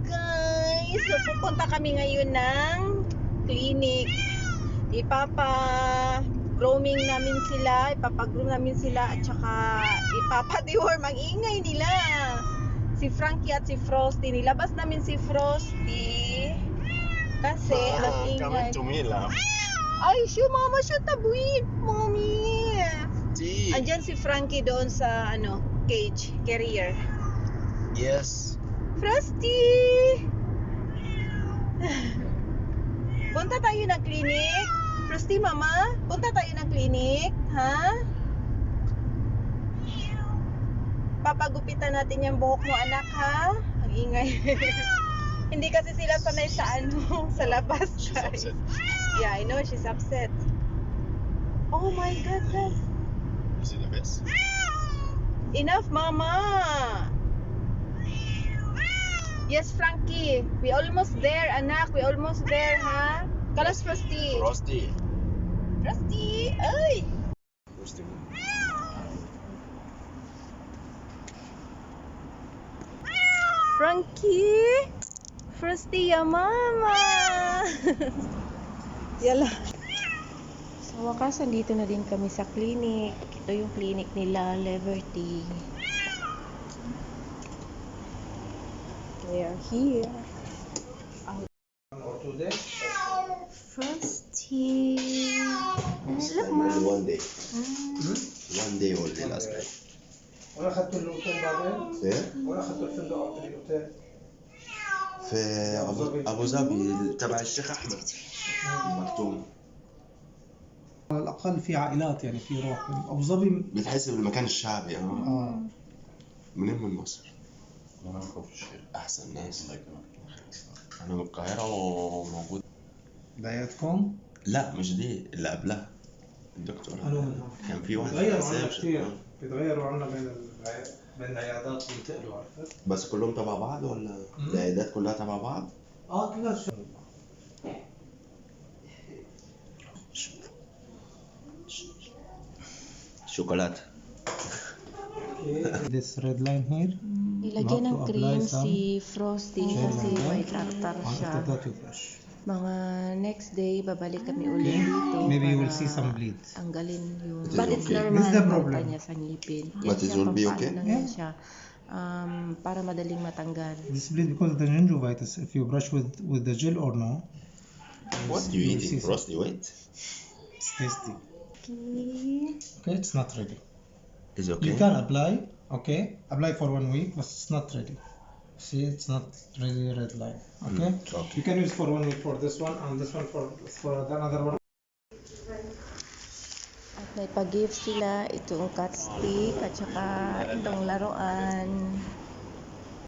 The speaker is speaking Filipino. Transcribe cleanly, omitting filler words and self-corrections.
guys! So, pupunta kami ngayon ng clinic. Ipapa-grooming namin sila, ipapa-groom namin sila, at saka ipapa-deworm. Ang ingay nila. Si Frankie at si Frosty. Nilabas namin si Frosty kasi ang ingay. Tumila. Ay, mama, tabuin, mommy. Gee. Andyan si Frankie doon sa cage, carrier. Yes. Frosty! Punta tayo ng clinic? Frosty, mama? Punta tayo ng clinic? Ha? Papagupitan natin yung buhok mo, anak, ha? Ang ingay. Hindi kasi sila sanay sa sa labas. She's upset. Yeah, I know, she's upset. Oh my goodness. Is it the best? Enough, mama! Yes, Frankie. We almost there, anak. We almost there, ha? Kalas, Frosty. Frosty. Frosty! Ay! Frosty. Frankie! Frosty, ya mama! Yala. Sa wakas, andito na din kami sa clinic. Ito yung clinic nila, Liberty. We are here. Frosty. Look, Only mom. one day. One day only last night. ولا اخذتوا الاوتيل بعدين؟ ايه؟ ولا اخذتوا الفندق او الاوتيل؟ في ابو ظبي تبع الشيخ احمد مكتوم. على الاقل في عائلات يعني في روح ابو ظبي. بتحس بالمكان الشعبي اه منين من مصر؟ انا من كفر الشيخ. احسن ناس. انا من القاهره وموجود. بدايتكم لا مش دي اللي قبلها الدكتور. كان في واحد بيتغيروا عنا ريسبشن. كثير، بيتغيروا عنا بين العيادات بينتقلوا، عرفت؟ بس كلهم تبع بعض ولا العيادات كلها تبع بعض؟ كلها شوكولاتة. This red line here. Ilagyan ng Not to cream apply some si Frosty kasi may tartar siya. After that you brush. Mga next day, babalik kami ulit dito. Maybe you will para see some bleed. Tanggalin yung... It is But it's okay. normal. This is the problem. Punta niya sa ngipin. But it will be okay? Lang yan siya. Para madaling matanggal. This bleed because of the gingivitis. If you brush with the gel or no. What do you will eating? see some- Frosty, wait. It's tasty. Okay. Okay, it's not ready. Is it You okay? can apply. Okay, apply for 1 week, but it's not ready. See, it's not really red line. Okay. Okay. You can use for 1 week for this one and this one for the another one. At may pag-gift sila itong cut stick at saka itong laruan.